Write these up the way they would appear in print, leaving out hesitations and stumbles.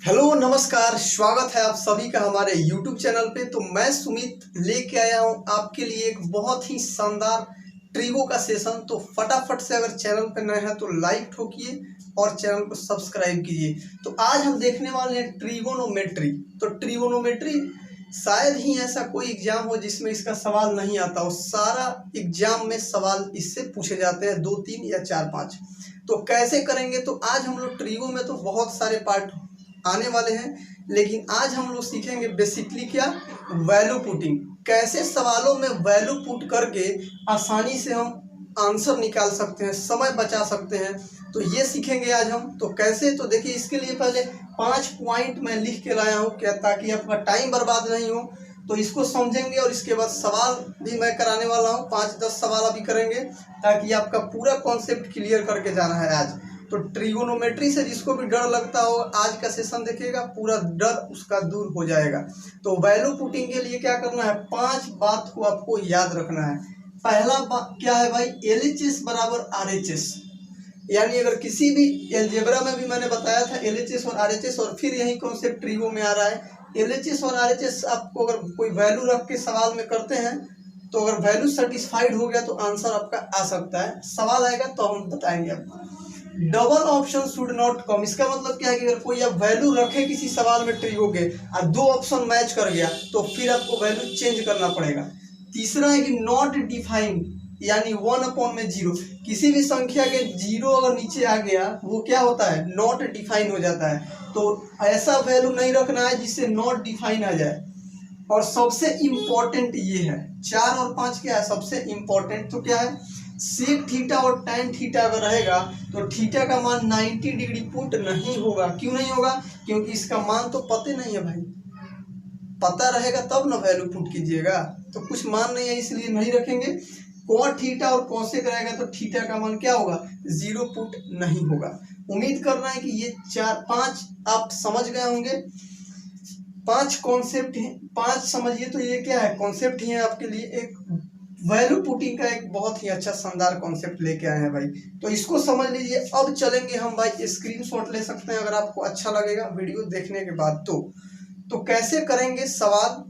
Hello नमस्कार, स्वागत है आप सभी का हमारे YouTube चैनल पे। तो मैं सुमित लेके आया हूँ आपके लिए एक बहुत ही शानदार ट्रिगो का सेशन। तो फटाफट से अगर चैनल पे नए हैं तो लाइक ठोकिए और चैनल को सब्सक्राइब कीजिए। तो आज हम देखने वाले हैं ट्रिगोनोमेट्री। तो ट्रिगोनोमेट्री शायद ही ऐसा कोई एग्जाम हो जिसमें इसका सवाल नहीं आता हो। सारा एग्जाम में सवाल इससे पूछे जाते हैं, 2 3 या 4 5। तो कैसे करेंगे? तो आज हम लोग ट्रिगो में तो बहुत सारे पार्ट आने वाले हैं, लेकिन आज हम लोग सीखेंगे बेसिकली क्या, वैल्यू पुटिंग। कैसे सवालों में वैल्यू पुट करके आसानी से हम आंसर निकाल सकते हैं, समय बचा सकते हैं। तो ये सीखेंगे आज हम। तो कैसे? तो देखिए, इसके लिए पहले 5 पॉइंट मैं लिख के लाया हूँ क्या, ताकि आपका टाइम बर्बाद नहीं हो। तो इसको समझेंगे और इसके बाद सवाल भी मैं कराने वाला हूँ। 5-10 सवाल अभी करेंगे ताकि आपका पूरा कॉन्सेप्ट क्लियर करके जाना है आज। तो ट्रिगोनोमेट्री से जिसको भी डर लगता हो, आज का सेशन देखिएगा, पूरा डर उसका दूर हो जाएगा। तो वैल्यू पुटिंग के लिए क्या करना है, 5 बात को आपको याद रखना है। पहला बात क्या है भाई, LHS बराबर RHS। यानी अगर किसी भी एलजेब्रा में भी मैंने बताया था LHS और RHS, और फिर यही कॉन्सेप्ट ट्रिगो में आ रहा है। LHS और RHS आपको अगर कोई वैल्यू रख के सवाल में करते हैं, तो अगर वैल्यू सेटिस्फाइड हो गया तो आंसर आपका आ सकता है। सवाल आएगा तो हम बताएंगे आपको। Double option should not come. इसका मतलब क्या है कि अगर कोई आप वैल्यू रखे किसी सवाल में ट्रिगो के और 2 ऑप्शन मैच कर गया तो फिर आपको वैल्यू चेंज करना पड़ेगा। तीसरा है कि नॉट डिफाइंड, यानी 1/0। किसी भी संख्या के 0 अगर नीचे आ गया वो क्या होता है, नॉट डिफाइन हो जाता है। तो ऐसा वैल्यू नहीं रखना है जिससे नॉट डिफाइन आ जाए। और सबसे इम्पोर्टेंट ये है, 4 और 5 क्या है सबसे इम्पोर्टेंट, तो क्या है, सेक थीटा और टैन थीटा अगर रहेगा तो थीटा का मान 90 डिग्री पुट नहीं होगा। क्यों नहीं होगा? क्योंकि इसका मान तो पता नहीं है भाई। पता रहेगा तब ना वैल्यू पुट कीजिएगा। तो कुछ मान नहीं है इसलिए नहीं रखेंगे। कॉट थीटा और कॉसेक रहेगा तो थीटा का मान क्या होगा, 0 पुट नहीं होगा। उम्मीद कर रहे हैं कि ये 4-5 आप समझ गए होंगे। 5 कॉन्सेप्ट हैं, 5 समझिए तो ये क्या है, कॉन्सेप्ट ही है आपके लिए। एक वैल्यू पुटिंग का एक बहुत ही अच्छा शानदार कॉन्सेप्ट लेके आए हैं भाई। तो इसको समझ लीजिए। अब चलेंगे हम भाई, स्क्रीनशॉट ले सकते हैं अगर आपको अच्छा लगेगा वीडियो देखने के बाद। तो कैसे करेंगे सवाल,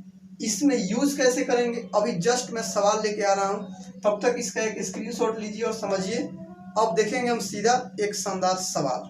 इसमें यूज कैसे करेंगे, अभी जस्ट मैं सवाल लेके आ रहा हूँ। तब तक इसका एक स्क्रीनशॉट लीजिए और समझिए। अब देखेंगे हम सीधा एक शानदार सवाल।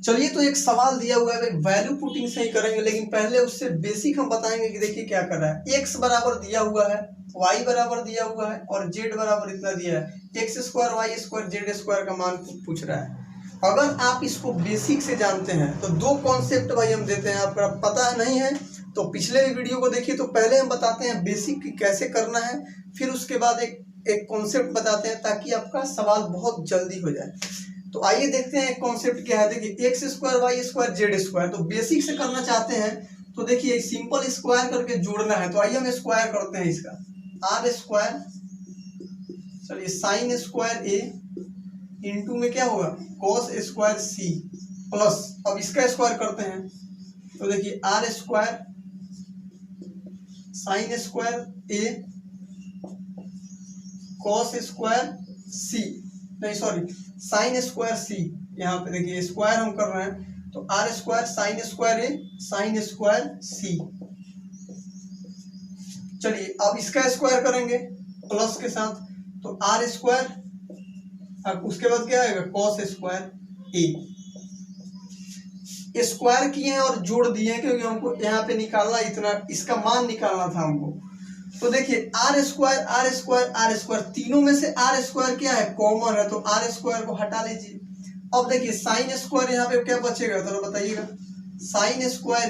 चलिए, तो एक सवाल दिया हुआ है, वैल्यू पुटिंग से ही करेंगे, लेकिन पहले उससे बेसिक हम बताएंगे कि देखिए क्या कर रहा है। x बराबर दिया हुआ है, y बराबर दिया हुआ है और z बराबर इतना दिया है। x² y² z² का मान पूछ रहा है। अगर आप इसको बेसिक से जानते हैं तो 2 कॉन्सेप्ट भाई हम देते हैं। आपको पता है नहीं है तो पिछले वीडियो को देखिए। तो पहले हम बताते हैं बेसिक की कैसे करना है, फिर उसके बाद एक कॉन्सेप्ट बताते हैं ताकि आपका सवाल बहुत जल्दी हो जाए। तो आइए देखते हैं कॉन्सेप्ट क्या है। देखिए x² y² z²। तो बेसिक से करना चाहते हैं तो देखिए सिंपल स्क्वायर करके जोड़ना है। तो आइए हम स्क्वायर करते हैं इसका, r², चलिए sin² a इंटू में क्या होगा, cos² c प्लस, अब इसका स्क्वायर करते हैं तो देखिए r² sin² a cos² c, नहीं सॉरी sin² c। यहाँ पे देखिए स्क्वायर हम कर रहे हैं तो r² sin² a sin² c। चलिए अब इसका स्क्वायर करेंगे प्लस के साथ तो r², अब उसके बाद क्या आएगा, cos² a। स्क्वायर किए हैं और जोड़ दिए हैं क्योंकि हमको यहाँ पे निकालना, इतना इसका मान निकालना था हमको। तो देखिए r² तीनों में से r² क्या है, कॉमन है, तो r² को हटा लीजिए। अब देखिए sin² यहाँ पे क्या बचेगा, तो बताइएगा, sin²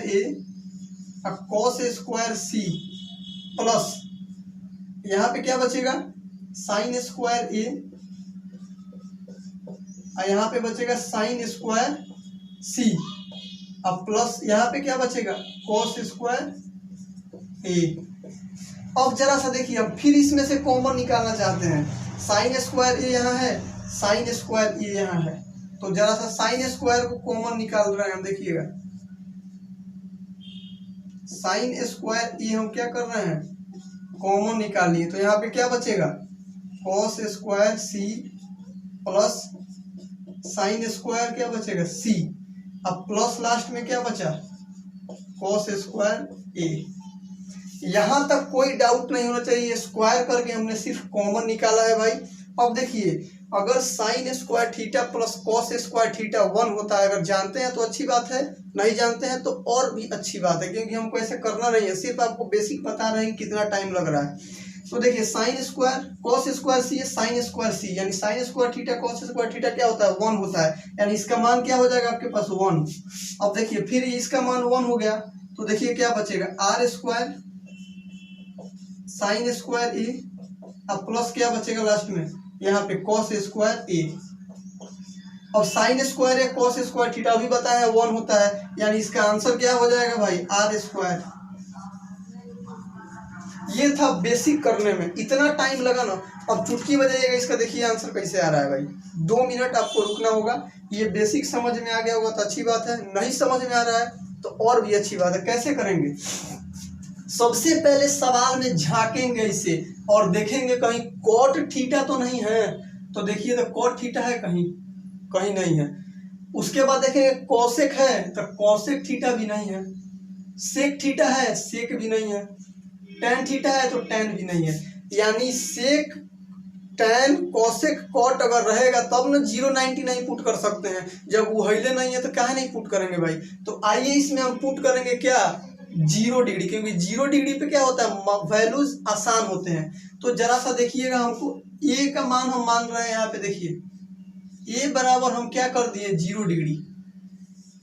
a cos² c plus यहाँ पे क्या बचेगा, sin² a और यहाँ पे बचेगा sin² c, अब प्लस यहाँ पे क्या बचेगा, cos² a। अब जरा सा देखिए, हम फिर इसमें से कॉमन निकालना चाहते हैं। sin² a यहाँ है, sin² a यहाँ है, तो जरा सा sin² को कॉमन निकाल रहे हैं हम। देखिएगा sin² a हम क्या कर रहे हैं, कॉमन निकालिए, तो यहाँ पे क्या बचेगा, cos² c plus sine square क्या बचेगा सी, अब प्लस लास्ट में क्या बचा कॉस स्क्वायर ए। यहां तक कोई डाउट नहीं होना चाहिए, स्क्वायर करके हमने सिर्फ कॉमन निकाला है भाई। अब देखिए अगर sine square theta plus cos square theta 1 होता है, अगर जानते हैं तो अच्छी बात है, नहीं जानते हैं तो और भी अच्छी बात है, क्योंकि हमको ऐसे करना नहीं है, सिर्फ आपको बेसिक बता रहे हैं कितना टाइम लग रहा है। तो देखिए साइन स्क्वायर कॉस स्क्वायर सी है साइन स्क्वायर सी, यानी sine square theta cos square theta क्या होता है 1 होता है, यानी इसका मान क्या हो जाएगा आपके पास 1। अब देखिए फिर इसका मान 1 हो गया तो देखिए क्या बचेगा आर स्क्वायर साइन स्क्वायर ए, अब प्लस क्या बचेगा लास्ट में यहाँ पे कॉस स्क्वायर ए। अब साइन स्क्वायर या कॉस स्क्वायर थीटा भी बताया 1 होता है, यानी इसका आंसर क्या हो जाएगा भाई आर स्क्वायर। ये था बेसिक करने में, इतना टाइम लगा ना। अब चुटकी बजाइएगा इसका, देखिए आंसर कैसे आ रहा है भाई। 2 मिनट आपको रुकना होगा। ये बेसिक समझ में आ गया होगा तो अच्छी बात है, नहीं समझ में आ रहा है तो और भी अच्छी बात है। कैसे करेंगे, सबसे पहले सवाल में झांकेंगे इसे और देखेंगे कहीं कॉट थीटा तो नहीं है, तो देखिए तो कॉट थीटा है कहीं, कहीं नहीं है। उसके बाद देखेंगे कॉसेक है तो कॉसेक थीटा भी नहीं है, सेक थीटा है सेक भी नहीं है, टैन थीटा है तो टैन भी नहीं है। यानी सेक टैन कॉसेक कॉट अगर रहेगा तब ना 099 पुट कर सकते हैं, जब वो हिले नहीं है तो काहे नहीं पुट करेंगे भाई। तो आइए इसमें हम पुट करेंगे क्या 0 डिग्री, क्योंकि 0 डिग्री पे क्या होता है वैल्यूज आसान होते हैं। तो जरा सा देखिएगा, हमको ए का मान हम मान रहे हैं यहाँ पे, देखिए ए बराबर हम क्या कर दिए 0 डिग्री,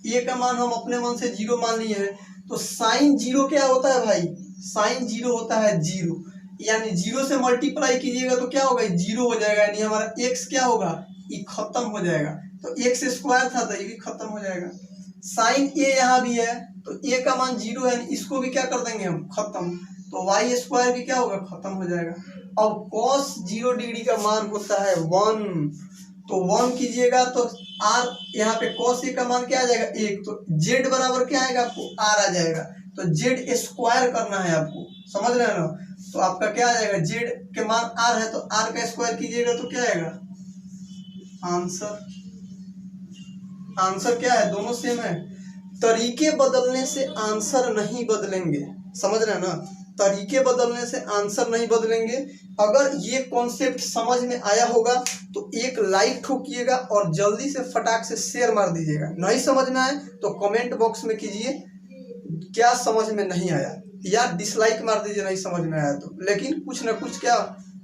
ए का मान हम अपने मन से 0 मान लिए हैं। तो साइन 0 क्या होता है भाई, साइन 0 होता है 0, यानी 0 से मल्टीप्लाई कीजिएगा तो क्या होगा 0 हो जाएगा, यानी हमारा x क्या होगा ये खत्म हो जाएगा। तो x स्क्वायर था तो ये भी खत्म हो जाएगा। साइन a यहाँ भी है तो a का मान 0 है, इसको भी क्या कर देंगे हम खत्म, तो y स्क्वायर भी क्या होगा खत्म हो जाएगा। अब cos 0 डिग्री का मान होता है 1, तो 1 कीजिएगा तो r यहाँ पे cos a का मान क्या आ जाएगा 1, तो z बराबर क्या आएगा आपको r आ जाएगा। तो z स्क्वायर करना है आपको, समझ रहे हैं ना। तो आपका क्या आ जाएगा z के मान r है तो r का स्क्वायर कीजिएगा तो क्या आएगा आंसर। आंसर क्या है, दोनों सेम है। तरीके बदलने से आंसर नहीं बदलेंगे, समझ रहे हैं ना, तरीके बदलने से आंसर नहीं बदलेंगे। अगर ये कॉन्सेप्ट समझ में आया होगा तो एक लाइक ठोकिएगा और जल्दी से फटाक से शेयर मार दीजिएगा। नहीं समझ में आए तो कमेंट बॉक्स में कीजिए क्या समझ में नहीं आया, या डिसलाइक मार दीजिए नहीं समझ में आया तो। लेकिन कुछ ना कुछ क्या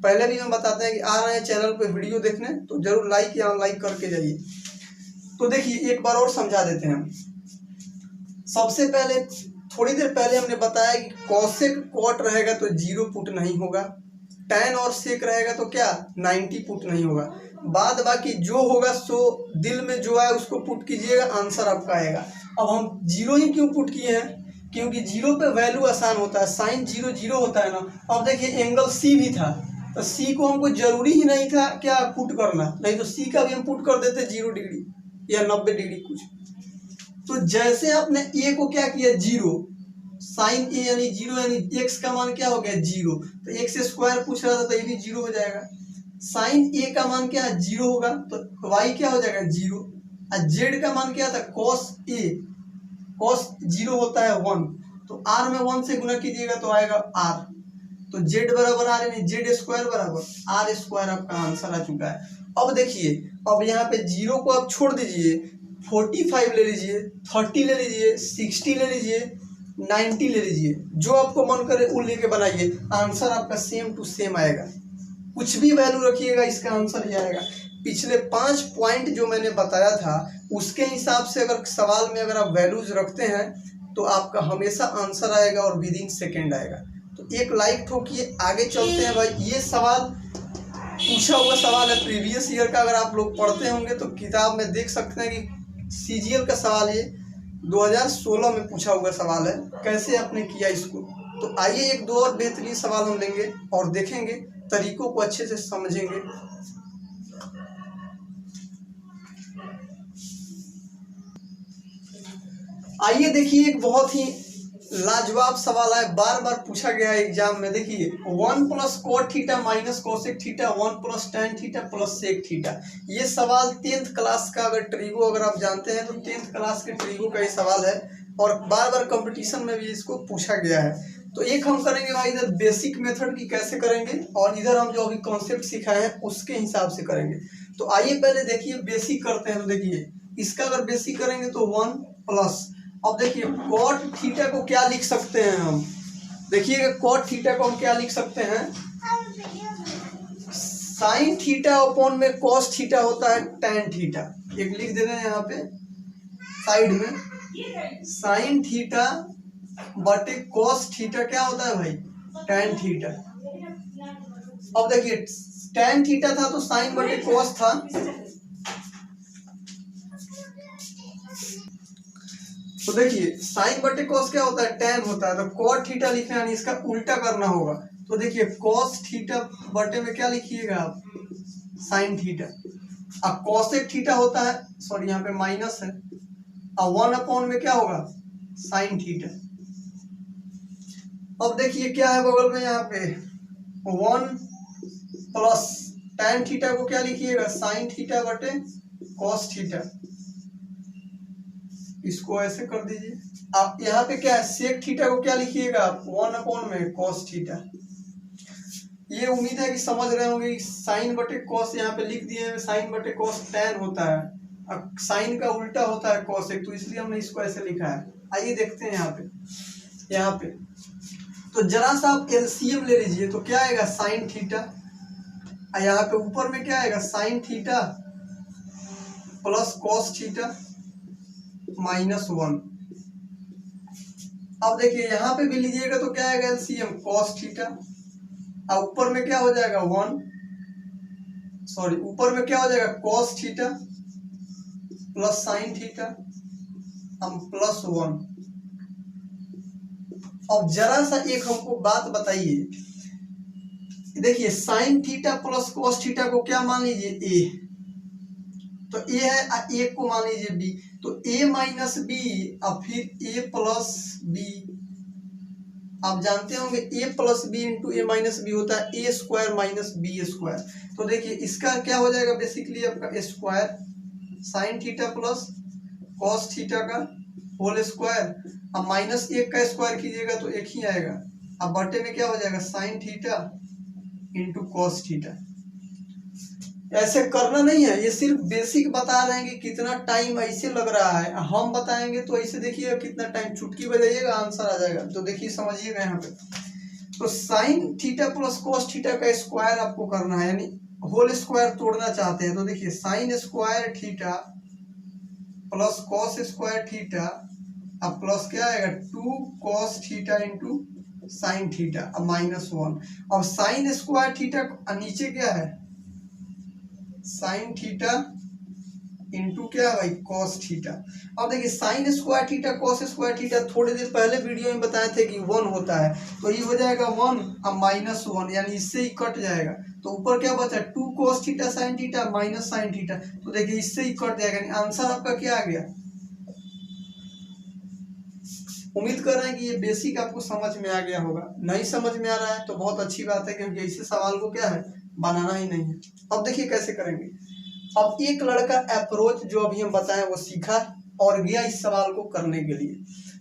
पहले भी हम बताते हैं कि आ रहे हैं चैनल पे वीडियो देखने तो जरूर लाइक या अनलाइक करके जाइए। तो देखिए एक बार और समझा देते हैं हम। सबसे पहले थोड़ी देर पहले हमने बताया कि कॉसेक कॉट रहेगा तो 0 पुट नहीं होगा, टैन और सेक रहेगा तो क्या 90 पुट नहीं होगा। बाद बाकी जो होगा सो दिल में जो आए उसको पुट कीजिएगा, आंसर आपका आएगा। अब हम 0 ही क्यों पुट किए हैं, क्योंकि 0 पे वैल्यू आसान होता है, साइन 0 0 होता है ना। अब देखिए एंगल सी भी था तो सी को हमको जरूरी ही नहीं था क्या पुट करना, नहीं तो सी का भी हम पुट कर देते 0 डिग्री या 90 डिग्री कुछ। तो जैसे आपने ए को क्या किया 0, साइन ए यानी 0, यानी x का मान क्या हो गया 0, तो x स्क्वायर पूछ रहा था तो ये भी 0 हो जाएगा। साइन ए का मान क्या है 0 होगा तो y क्या हो जाएगा 0, और z का मान क्या था cos a, cos 0 होता है 1, तो r में 1 से गुना कीजिएगा तो आएगा r, तो z बराबर r यानी z स्क्वायर बराबर r स्क्वायर, आपका आंसर आ चुका है। अब देखिए अब यहाँ पे 0 को आप छोड़ दीजिए, 45 ले लीजिए, 30 ले लीजिए, 60 ले लीजिए, 90 ले लीजिए, जो आपको मन करे वो लेके बनाइए, आंसर आपका सेम टू सेम आएगा। कुछ भी वैल्यू रखिएगा इसका आंसर ही आएगा। पिछले 5 पॉइंट जो मैंने बताया था उसके हिसाब से अगर सवाल में अगर आप वैल्यूज रखते हैं तो आपका हमेशा आंसर आएगा और विद इन सेकेंड आएगा। तो एक लाइक ठोकिए, आगे चलते हैं भाई। ये सवाल पूछा हुआ सवाल है प्रीवियस ईयर का, अगर आप लोग पढ़ते होंगे तो किताब में देख सकते हैं कि CGL का सवाल है, 2016 में पूछा हुआ सवाल है, कैसे आपने किया इसको। तो आइए एक दो और बेहतरीन सवाल हम लेंगे और देखेंगे, तरीकों को अच्छे से समझेंगे। आइए देखिए एक बहुत ही लाजवाब सवाल है, बार बार पूछा गया है एग्जाम में। देखिए 1 plus cot theta minus cosec theta 1 plus tan theta plus sec theta. ये सवाल 10th क्लास का, अगर ट्रिगो अगर आप जानते हैं तो 10th क्लास के ट्रिगो का ये सवाल है और बार बार कंपटीशन में भी इसको पूछा गया है। तो एक हम करेंगे भाई इधर बेसिक मेथड की कैसे करेंगे, और इधर हम जो अभी कॉन्सेप्ट सिखाए हैं उसके हिसाब से करेंगे। तो आइए पहले देखिए बेसिक करते हैं। तो देखिए इसका अगर बेसिक करेंगे तो 1 प्लस, अब देखिए कॉट थीटा को क्या लिख सकते हैं हम, देखिएगा कॉट थीटा को हम क्या लिख सकते हैं, साइन थीटा अपॉन में कॉस थीटा होता है टेन थीटा। एक लिख दे रहे हैं यहाँ पे साइड में, साइन थीटा बटे कॉस थीटा क्या होता है भाई, टेन थीटा। अब देखिए टेन थीटा था तो साइन बटे कॉस था, तो देखिए साइन बटे कॉस क्या होता है, टेन होता है। तो कॉट थीटा लिखना है, इसका उल्टा करना होगा। तो देखिए कॉस थीटा बटे में क्या लिखिएगा आप, साइन थीटा। अब कॉसेक थीटा होता है, सॉरी यहाँ पे माइनस है, अब 1 अपॉन में क्या होगा, साइन थीटा। अब देखिए क्या है बगल में यहाँ पे 1 प्लस टेन थीटा को क्या लिखिएगा, साइन थीटा बटे कॉस थीटा। इसको ऐसे कर दीजिए। आप यहाँ पे क्या है, सेक थीटा को क्या लिखिएगा आप, 1 अपॉन में कॉस थीटा। ये उम्मीद है कि समझ रहे होंगे। साइन बटे कॉस यहाँ पे लिख दिए, साइन बटे कॉस टेन होता है, अब साइन का उल्टा होता है कॉसेक, तो इसलिए हमने इसको ऐसे लिखा है। आइए देखते हैं यहाँ पे तो जरा सा आप एलसीएम ले लीजिए, तो क्या आएगा, साइन थीटा, यहाँ पे ऊपर में क्या आएगा, sine theta plus cos theta minus 1। अब देखिए यहाँ पे भी लीजिएगा तो क्या आएगा, एलसीएम कॉस थीटा, अब ऊपर में क्या हो जाएगा 1, सॉरी ऊपर में क्या हो जाएगा cos theta plus sine theta हम प्लस 1। अब जरा सा एक हमको बात बताइए, देखिए sine theta plus cos theta को क्या मान लीजिए, ए, तो ए है, ए को मान लीजिए बी, तो ए माइनस बी और फिर ए प्लस बी। आप जानते होंगे ए प्लस बी इंटू ए माइनस बी होता है ए स्क्वायर माइनस बी स्क्वायर। तो देखिए इसका क्या हो जाएगा, बेसिकली आपका square sine theta plus cos theta का होल स्क्वायर, अब माइनस एक का स्क्वायर कीजिएगा तो एक ही आएगा, अब बटे में क्या हो जाएगा, sine theta into cos theta. ऐसे करना नहीं है, ये सिर्फ बेसिक बता रहे हैं कि कितना टाइम ऐसे लग रहा है, हम बताएंगे तो ऐसे देखिएगा कितना टाइम, चुटकी बजाइएगा आंसर आ जाएगा। तो देखिए समझिएगा यहाँ पे, तो sine theta plus cos theta का स्क्वायर आपको करना है, यानी होल स्क्वायर तोड़ना चाहते हैं। तो देखिए sine square theta plus cos square theta अब प्लस क्या आएगा 2 cos theta into sine theta अब माइनस 1। अब साइन स्क्वायर थीटा नीचे क्या है, साइन थीटा इंटू क्या है भाई, कॉस थीटा। अब देखिए sine square theta cos square theta थोड़ी देर पहले वीडियो में बताए थे कि 1 होता है, तो ये हो जाएगा 1 अब माइनस 1, यानी इससे ही कट जाएगा। तो ऊपर क्या बचा, 2 cos theta sine theta minus sine theta, तो देखिए इससे ही कट जाएगा, यानी आंसर आपका क्या आ गया। उम्मीद कर रहे हैं कि ये बेसिक आपको समझ में आ गया होगा। नहीं समझ में आ रहा है तो बहुत अच्छी बात है, क्योंकि ऐसे सवाल को क्या है, बनाना ही नहीं है। अब देखिए कैसे करेंगे। अब एक लड़का अप्रोच जो अभी हम बताएं वो सीखा और गया इस सवाल को करने के लिए,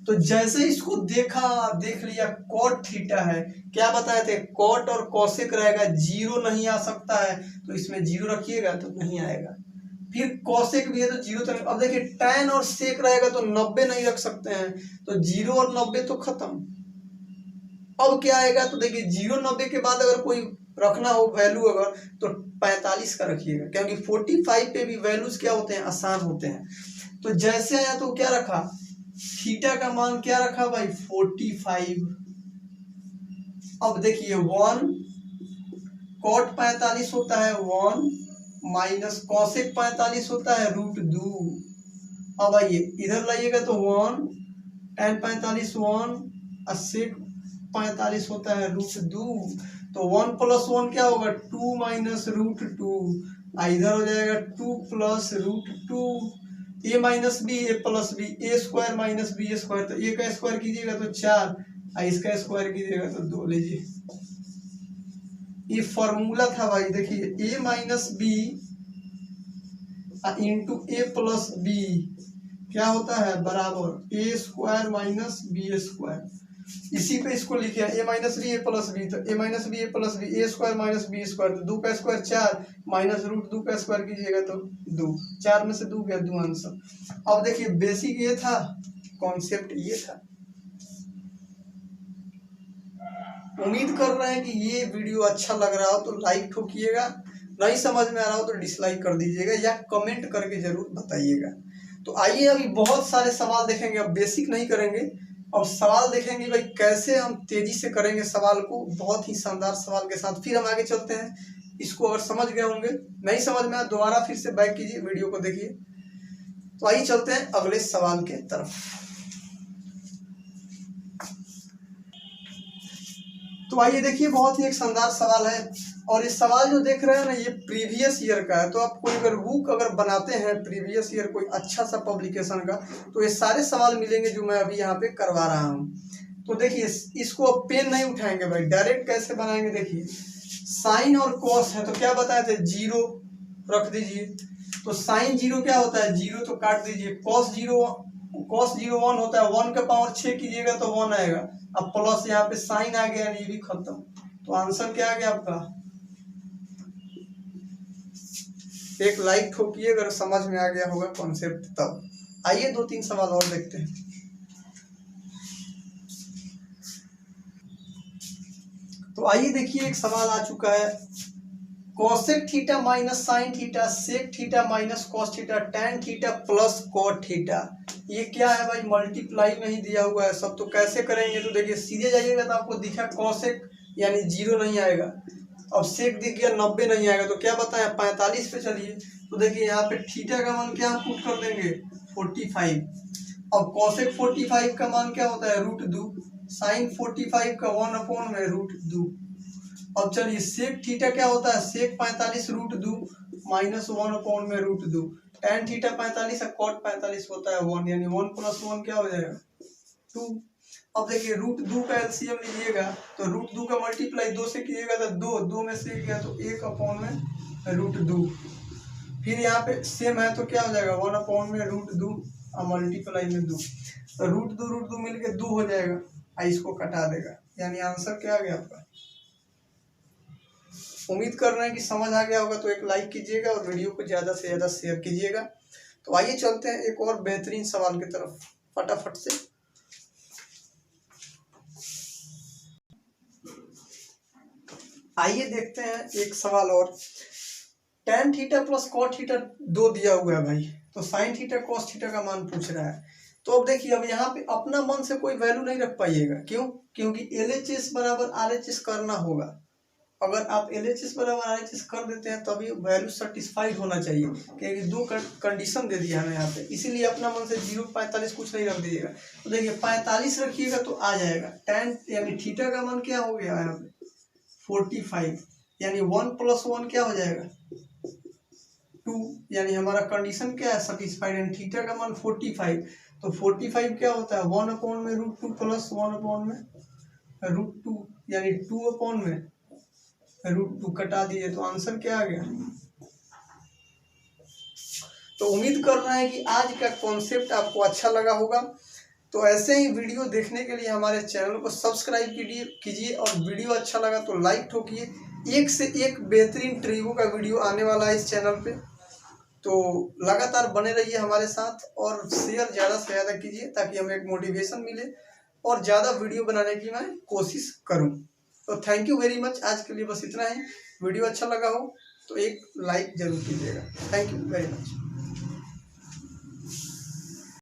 तो जैसे इसको देख लिया कॉट थीटा है, क्या बताए थे, कॉट और कॉसेक रहेगा, जीरो नहीं आ सकता है, तो इसमें जीरो रखिएगा तो नहीं आएगा। फिर कॉसेक भी है तो जीरो तक। अब देखिए टैन और सेक रहेगा तो 90 नहीं रख सकते हैं, तो जीरो और 90 तो खत्म। अब क्या आएगा, तो देखिए 0 90 के बाद अगर कोई रखना हो वैल्यू अगर, तो 45 का रखिएगा, क्योंकि 45 पे भी वैल्यूज क्या होते हैं, आसान होते हैं। तो जैसे आया तो क्या रखा, थीटा का मान क्या रखा भाई 45। अब देखिए 1 कॉट 45 होता है 1 माइनस कॉसेक 45 होता है √2। अब आइए इधर लाइएगा तो 1 tan 45 1 और सेक 45 होता है √2, तो 1 + 1 क्या होगा 2 - √2, इधर हो जाएगा 2 + √2, ए माइनस बी ए प्लस बी, ए स्क्वायर माइनस बी स्क्वायर, तो ए का स्क्वायर कीजिएगा तो 4 और इसका स्क्वायर कीजिएगा तो 2। लीजिए ये फॉर्मूला था भाई, देखिए ए माइनस बी इंटू ए प्लस बी क्या होता है बराबर ए स्क्वायर माइनस बी स्क्वायर। इसी पे इसको लिखे ए माइनस बी ए प्लस बी, तो ए माइनस बी ए प्लस बी ए स्क्वायर माइनस बी स्क्वायर, तो 2 का स्क्वायर 4 माइनस रूट 2 का स्क्वायर कीजिएगा तो 2, 4 में से 2 गया 2 आंसर। अब देखिए बेसिक ये था, कॉन्सेप्ट ये था। उम्मीद कर रहे हैं कि ये वीडियो अच्छा लग रहा हो तो लाइक ठोकिएगा, नहीं समझ में आ रहा हो तो डिसलाइक कर दीजिएगा या कमेंट करके जरूर बताइएगा। तो आइए अभी बहुत सारे सवाल देखेंगे, अब बेसिक नहीं करेंगे, अब सवाल देखेंगे भाई कैसे हम तेजी से करेंगे सवाल को, बहुत ही शानदार सवाल के साथ। फिर हम आगे चलते हैं। इसको अगर समझ गए होंगे, नहीं समझ में आया दोबारा फिर से बैक कीजिए, वीडियो को देखिए। तो आइए चलते हैं अगले सवाल के तरफ। तो आइए देखिए बहुत ही एक शानदार सवाल है, और इस सवाल जो देख रहे हैं ना ये प्रीवियस ईयर का है। तो आप कोई अगर बुक अगर बनाते हैं प्रीवियस ईयर कोई अच्छा सा पब्लिकेशन का, तो ये सारे सवाल मिलेंगे जो मैं अभी यहाँ पे करवा रहा हूँ। तो देखिए इसको अब पेन नहीं उठाएंगे भाई, डायरेक्ट कैसे बनाएंगे। देखिए साइन और कॉस है तो क्या बताए थे, 0 रख दीजिए। तो साइन 0 क्या होता है, 0 तो काट दीजिए। कॉस 0 1 होता है, 1 के पावर 6 कीजिएगा तो 1 आएगा। अब प्लस यहाँ पे साइन आ गया, ये भी खत्म। तो आंसर क्या आ गया आपका, एक लाइक ठोकिए अगर समझ में आ गया होगा कॉन्सेप्ट तब। आइए 2-3 सवाल और देखते हैं। तो आइए देखिए एक सवाल आ चुका है, cosec theta minus sine theta, sec theta minus cos theta, tan theta plus cot theta. ये क्या है भाई, मल्टीप्लाई में ही दिया हुआ है सब। तो कैसे करेंगे, तो देखिए सीधे जाइएगा तो आपको दिखा कोसेक यानी 0 नहीं आएगा। अब सेक दिख गया 90 नहीं आएगा, तो क्या बताएं 45 पे चलिए। तो देखिए यहाँ पे थीटा का मान क्या हम पुट कर देंगे 45। अब कोसेक 45 का मान क्या होता है √2, साइन 45 का 1/√2। अब चलिए सेक थीटा क्या होता है, सेक 45 √2 माइनस 1/√2। टैन थीटा 45 है, कॉट 45 होता है 1, यानी 1 + 1 क्या हो जाएगा 2। अब देखिए √2 का एलसीएम लीजिएगा तो √2 का मल्टीप्लाई 2 से कीजिएगा तो 2 में से गया तो 1/√2। फिर यहाँ पे सेम है तो क्या हो जाएगा 1/√2 और मल्टीप्लाई में 2, तो √2 मिलके 2 हो जाएगा, इसको कटा देगा, यानी आंसर क्या आ गया आपका। उम्मीद कर रहे हैं कि समझ आ गया होगा, तो एक लाइक कीजिएगा और वीडियो को ज़्यादा से ज़्यादा शेयर कीजिएगा। तो आइए चलते हैं एक और बेहतरीन सवाल की तरफ फटाफट से। आइए देखते हैं एक सवाल और, tan theta plus cot theta 2 दिया हुआ है भाई, तो साइन थीटा कॉस थीटा का मान पूछ रहा है। तो अब देखिए अब यहाँ पे अपना मन से कोई वैल्यू नहीं रख पाइएगा, क्यों, क्योंकि LHS बराबर RHS करना होगा। अगर आप LHS बराबर RHS कर देते हैं तभी वैल्यू सेटिस्फाइड होना चाहिए, क्योंकि 2 कंडीशन दे दिया हमें यहाँ पे, इसीलिए अपना मन से 0 45 कुछ नहीं रख दीजिएगा। तो देखिए 45 रखिएगा तो आ जाएगा, टैन यानी थीटा का मान क्या हो गया यहाँ पे 45, यानी 1 + 1 क्या हो जाएगा 2, यानी हमारा कंडीशन क्या है सेटिस्फाइड, एंड थीटा का मान 45। तो 45 क्या होता है 1/√2 प्लस 1/√2, यानी 2/√2 कटा दिए, तो आंसर क्या आ गया। तो उम्मीद कर रहे हैं कि आज का कॉन्सेप्ट आपको अच्छा लगा होगा। तो ऐसे ही वीडियो देखने के लिए हमारे चैनल को सब्सक्राइब कीजिए और वीडियो अच्छा लगा तो लाइक ठोकिए। एक से एक बेहतरीन ट्रिगो का वीडियो आने वाला है इस चैनल पे, तो लगातार बने रहिए हमारे साथ और शेयर ज़्यादा से ज़्यादा कीजिए ताकि हमें एक मोटिवेशन मिले और ज़्यादा वीडियो बनाने की मैं कोशिश करूं। तो थैंक यू वेरी मच, आज के लिए बस इतना ही। वीडियो अच्छा लगा हो तो एक लाइक जरूर कीजिएगा। Thank you very much.